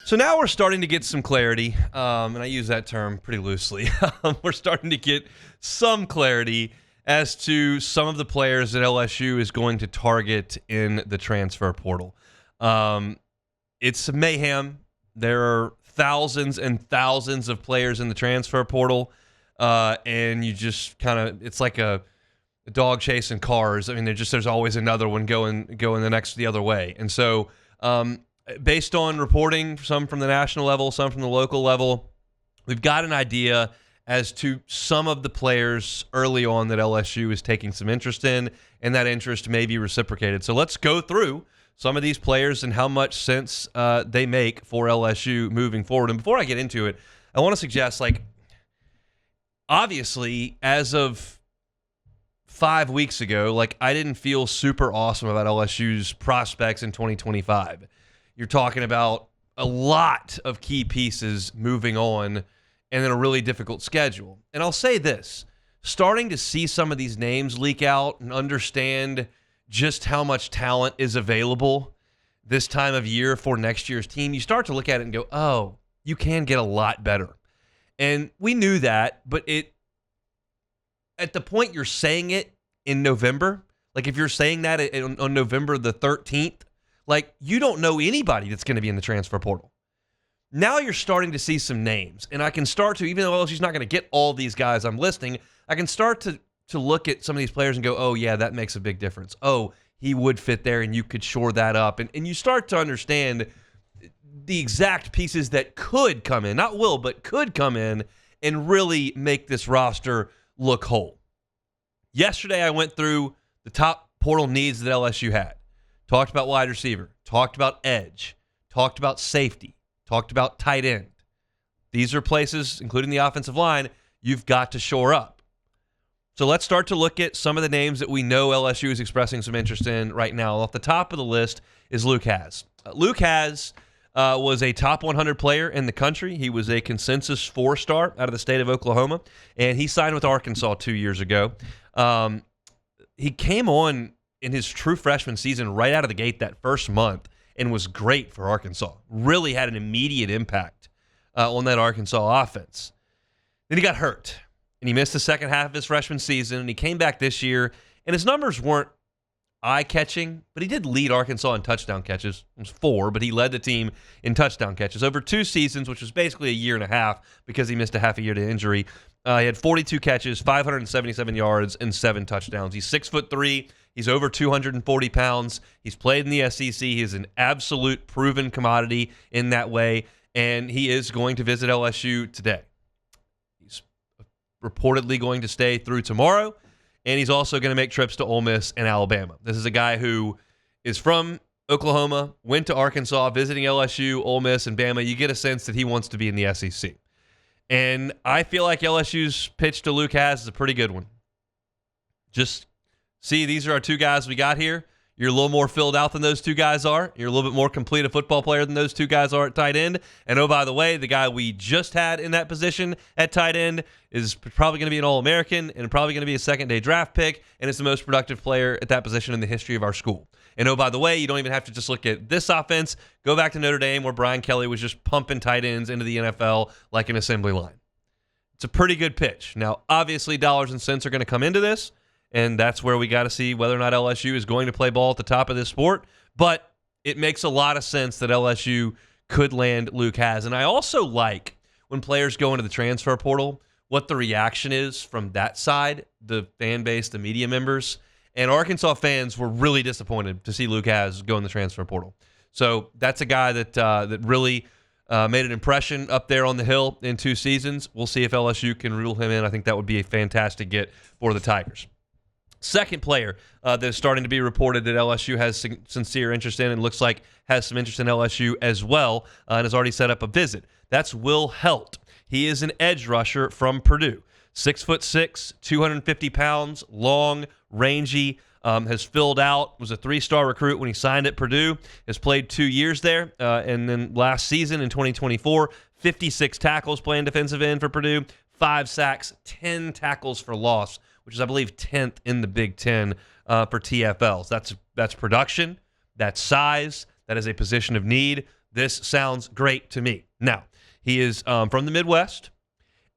So now we're starting to get some clarity, and I use that term pretty loosely. We're starting to get some clarity as to some of the players that LSU is going to target in the transfer portal. It's mayhem. There are thousands and thousands of players in the transfer portal, and you just kind of, it's like a dog chasing cars. I mean, there's always another one going the other way. And so based on reporting, some from the national level, some from the local level, we've got an idea as to some of the players early on that LSU is taking some interest in, and that interest may be reciprocated. So let's go through some of these players and how much sense they make for LSU moving forward. And before I get into it, I want to suggest, obviously, as of 5 weeks ago, I didn't feel super awesome about LSU's prospects in 2025. You're talking about a lot of key pieces moving on and then a really difficult schedule. And I'll say this, starting to see some of these names leak out and understand just how much talent is available this time of year for next year's team, you start to look at it and go, oh, you can get a lot better. And we knew that, but at the point you're saying it in November, if you're saying that on November the 13th, you don't know anybody that's going to be in the transfer portal. Now you're starting to see some names, and I can start to, even though LSU's not going to get all these guys I'm listing, I can start to look at some of these players and go, oh, yeah, that makes a big difference. Oh, he would fit there, and you could shore that up. And you start to understand the exact pieces that could come in, not will, but could come in and really make this roster look whole. Yesterday, I went through the top portal needs that LSU had. Talked about wide receiver, talked about edge, talked about safety, talked about tight end. These are places, including the offensive line, you've got to shore up. So let's start to look at some of the names that we know LSU is expressing some interest in right now. Off the top of the list is Luke Hasz. Luke Hasz was a top 100 player in the country. He was a consensus 4-star out of the state of Oklahoma, and he signed with Arkansas 2 years ago. He came on in his true freshman season right out of the gate that first month and was great for Arkansas. Really had an immediate impact on that Arkansas offense. Then he got hurt, and he missed the second half of his freshman season, and he came back this year, and his numbers weren't eye-catching, but he did lead Arkansas in touchdown catches. It was 4, but he led the team in touchdown catches. Over 2 seasons, which was basically a year and a half because he missed a half a year to injury, he had 42 catches, 577 yards, and 7 touchdowns. He's 6'3". He's over 240 pounds. He's played in the SEC. He is an absolute proven commodity in that way, and he is going to visit LSU today. He's reportedly going to stay through tomorrow, and he's also going to make trips to Ole Miss and Alabama. This is a guy who is from Oklahoma, went to Arkansas, visiting LSU, Ole Miss, and Bama. You get a sense that he wants to be in the SEC. And I feel like LSU's pitch to Luke Hasz is a pretty good one. Just see, these are our 2 guys we got here. You're a little more filled out than those 2 guys are. You're a little bit more complete a football player than those 2 guys are at tight end. And oh, by the way, the guy we just had in that position at tight end is probably going to be an All-American and probably going to be a second-day draft pick, and it's the most productive player at that position in the history of our school. And oh, by the way, you don't even have to just look at this offense. Go back to Notre Dame where Brian Kelly was just pumping tight ends into the NFL like an assembly line. It's a pretty good pitch. Now, obviously, dollars and cents are going to come into this, and that's where we got to see whether or not LSU is going to play ball at the top of this sport. But it makes a lot of sense that LSU could land Luke Hasz. And I also like when players go into the transfer portal, what the reaction is from that side, the fan base, the media members. And Arkansas fans were really disappointed to see Luke Hasz go in the transfer portal. So that's a guy that really made an impression up there on the Hill in 2 seasons. We'll see if LSU can rule him in. I think that would be a fantastic get for the Tigers. Second player that is starting to be reported that LSU has sincere interest in and looks like has some interest in LSU as well and has already set up a visit. That's Will Heldt. He is an edge rusher from Purdue. 6'6", 250 pounds, long, rangy, has filled out, was a 3-star recruit when he signed at Purdue, has played 2 years there, and then last season in 2024, 56 tackles playing defensive end for Purdue, 5 sacks, 10 tackles for loss, which is, I believe, 10th in the Big Ten for TFLs. That's production, that's size, that is a position of need. This sounds great to me. Now, he is from the Midwest,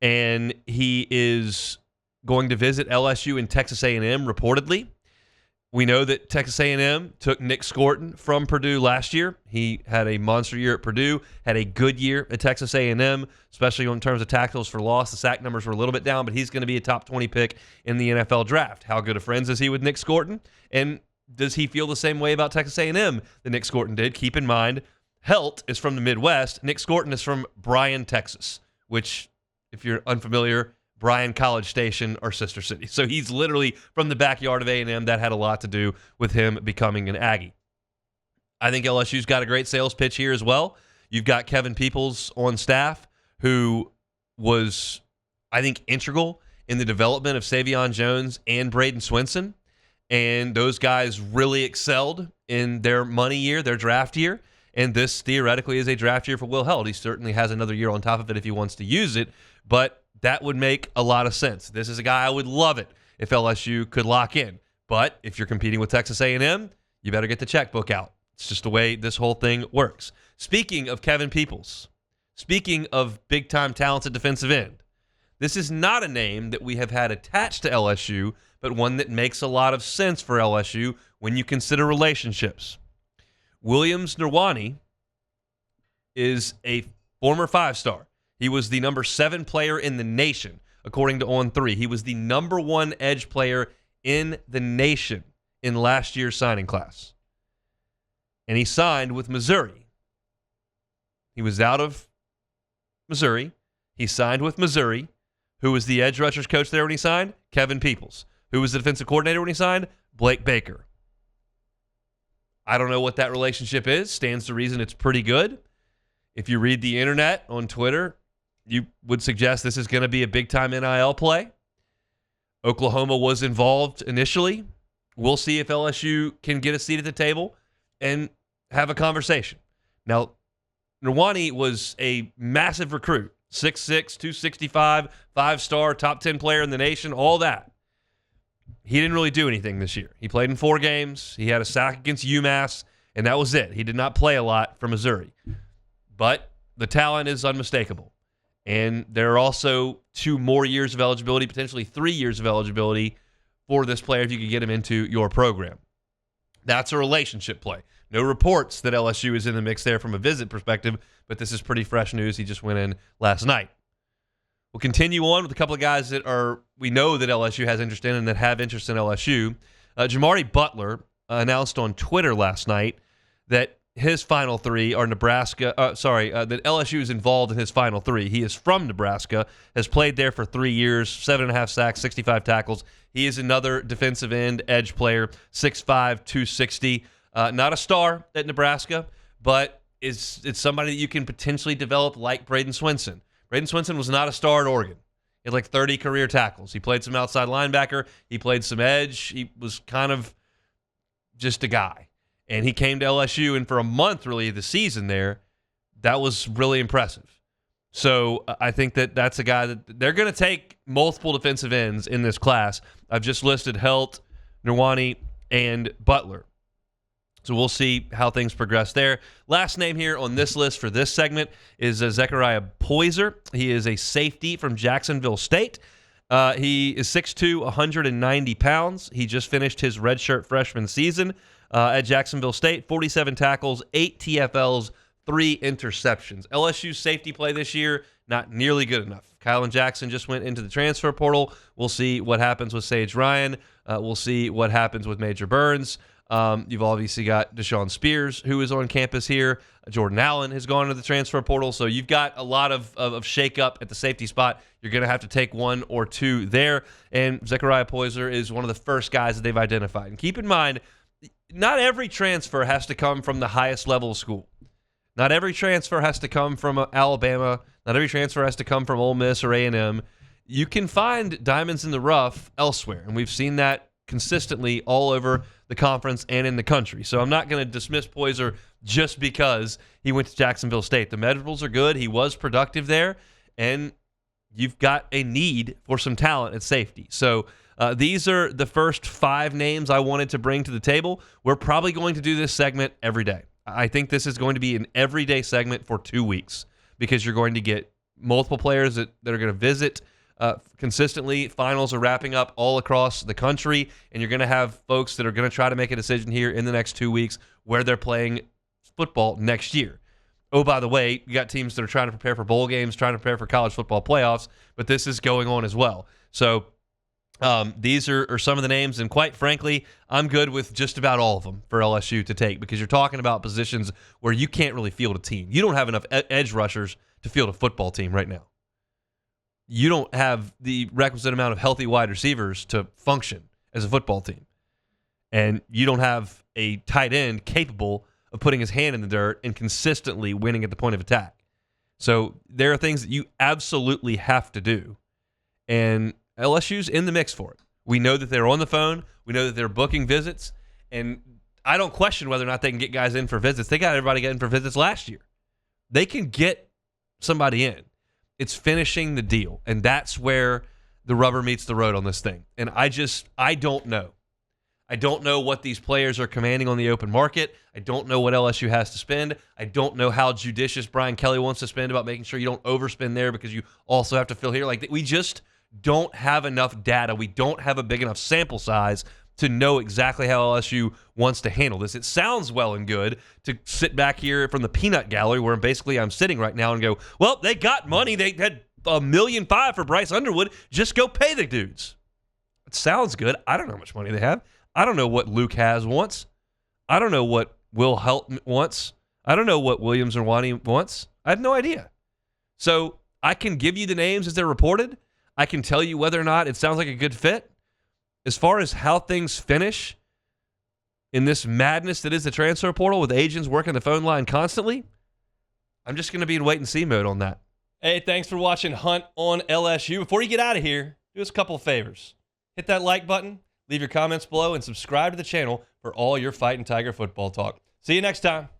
and he is going to visit LSU and Texas A&M reportedly. We know that Texas A&M took Nick Scorton from Purdue last year. He had a monster year at Purdue, had a good year at Texas A&M, especially in terms of tackles for loss. The sack numbers were a little bit down, but he's going to be a top 20 pick in the NFL draft. How good of friends is he with Nick Scorton? And does he feel the same way about Texas A&M that Nick Scorton did? Keep in mind, Heldt is from the Midwest. Nick Scorton is from Bryan, Texas, which, if you're unfamiliar, Bryan College Station are sister city. So he's literally from the backyard of A&M. That had a lot to do with him becoming an Aggie. I think LSU's got a great sales pitch here as well. You've got Kevin Peoples on staff, who was, I think, integral in the development of Savion Jones and Braden Swinson. And those guys really excelled in their money year, their draft year. And this theoretically is a draft year for Will Heldt. He certainly has another year on top of it if he wants to use it. But that would make a lot of sense. This is a guy I would love it if LSU could lock in. But if you're competing with Texas A&M, you better get the checkbook out. It's just the way this whole thing works. Speaking of Kevin Peoples, speaking of big-time talented defensive end, this is not a name that we have had attached to LSU, but one that makes a lot of sense for LSU when you consider relationships. Williams Nwaneri is a former five-star. He was the number 7 player in the nation, according to On3. He was the number 1 edge player in the nation in last year's signing class. And he signed with Missouri. He was out of Missouri. He signed with Missouri. Who was the edge rushers coach there when he signed? Kevin Peoples. Who was the defensive coordinator when he signed? Blake Baker. I don't know what that relationship is. Stands to reason it's pretty good. If you read the internet on Twitter, you would suggest this is going to be a big-time NIL play. Oklahoma was involved initially. We'll see if LSU can get a seat at the table and have a conversation. Now, Nwaneri was a massive recruit. 6'6", 265, 5-star, top 10 player in the nation, all that. He didn't really do anything this year. He played in 4 games. He had a sack against UMass, and that was it. He did not play a lot for Missouri. But the talent is unmistakable. And there are also 2 more years of eligibility, potentially 3 years of eligibility for this player if you could get him into your program. That's a relationship play. No reports that LSU is in the mix there from a visit perspective, but this is pretty fresh news. He just went in last night. We'll continue on with a couple of guys that we know that LSU has interest in and that have interest in LSU. Jamari Butler announced on Twitter last night that his final 3 are Nebraska. That LSU is involved in his final 3. He is from Nebraska, has played there for 3 years, 7.5 sacks, 65 tackles. He is another defensive end edge player, 6'5", 260. Not a star at Nebraska, but it's somebody that you can potentially develop like Braden Swinson. Braden Swinson was not a star at Oregon. He had like 30 career tackles. He played some outside linebacker. He played some edge. He was kind of just a guy. And he came to LSU, and for a month, really, the season there, that was really impressive. So I think that that's a guy that they're going to take multiple defensive ends in this class. I've just listed Heldt, Nwaneri, and Butler. So we'll see how things progress there. Last name here on this list for this segment is Zechariah Poyser. He is a safety from Jacksonville State. He is 6'2", 190 pounds. He just finished his redshirt freshman season at Jacksonville State. 47 tackles, 8 TFLs, 3 interceptions. LSU's safety play this year, not nearly good enough. Kylan Jackson just went into the transfer portal. We'll see what happens with Sage Ryan. We'll see what happens with Major Burns. You've obviously got Deshaun Spears, who is on campus here. Jordan Allen has gone to the transfer portal. So you've got a lot of shakeup at the safety spot. You're going to have to take 1 or 2 there. And Zechariah Poyser is one of the first guys that they've identified. And keep in mind, not every transfer has to come from the highest level of school. Not every transfer has to come from Alabama. Not every transfer has to come from Ole Miss or A&M. You can find diamonds in the rough elsewhere, and we've seen that consistently all over the conference and in the country. So I'm not going to dismiss Poyser just because he went to Jacksonville State. The measurables are good. He was productive there, and you've got a need for some talent at safety. So these are the first 5 names I wanted to bring to the table. We're probably going to do this segment every day. I think this is going to be an everyday segment for 2 weeks because you're going to get multiple players that are going to visit consistently. Finals are wrapping up all across the country, and you're going to have folks that are going to try to make a decision here in the next 2 weeks where they're playing football next year. Oh, by the way, you got teams that are trying to prepare for bowl games, trying to prepare for college football playoffs, but this is going on as well. So these are some of the names, and quite frankly, I'm good with just about all of them for LSU to take because you're talking about positions where you can't really field a team. You don't have enough edge rushers to field a football team right now. You don't have the requisite amount of healthy wide receivers to function as a football team. And you don't have a tight end capable of putting his hand in the dirt and consistently winning at the point of attack. So there are things that you absolutely have to do. And LSU's in the mix for it. We know that they're on the phone. We know that they're booking visits. And I don't question whether or not they can get guys in for visits. They got everybody getting for visits last year. They can get somebody in. It's finishing the deal. And that's where the rubber meets the road on this thing. And I don't know. I don't know what these players are commanding on the open market. I don't know what LSU has to spend. I don't know how judicious Brian Kelly wants to spend about making sure you don't overspend there because you also have to fill here. Like, we just don't have enough data. We don't have a big enough sample size to know exactly how LSU wants to handle this. It sounds well and good to sit back here from the peanut gallery where basically I'm sitting right now and go, well, they got money. They had $1.5 million for Bryce Underwood. Just go pay the dudes. It sounds good. I don't know how much money they have. I don't know what Luke Hasz wants. I don't know what Will Heldt wants. I don't know what Williams or Wani wants. I have no idea. So I can give you the names as they're reported. I can tell you whether or not it sounds like a good fit. As far as how things finish in this madness that is the transfer portal with agents working the phone line constantly, I'm just going to be in wait-and-see mode on that. Hey, thanks for watching Hunt on LSU. Before you get out of here, do us a couple of favors. Hit that like button, leave your comments below, and subscribe to the channel for all your Fighting Tiger football talk. See you next time.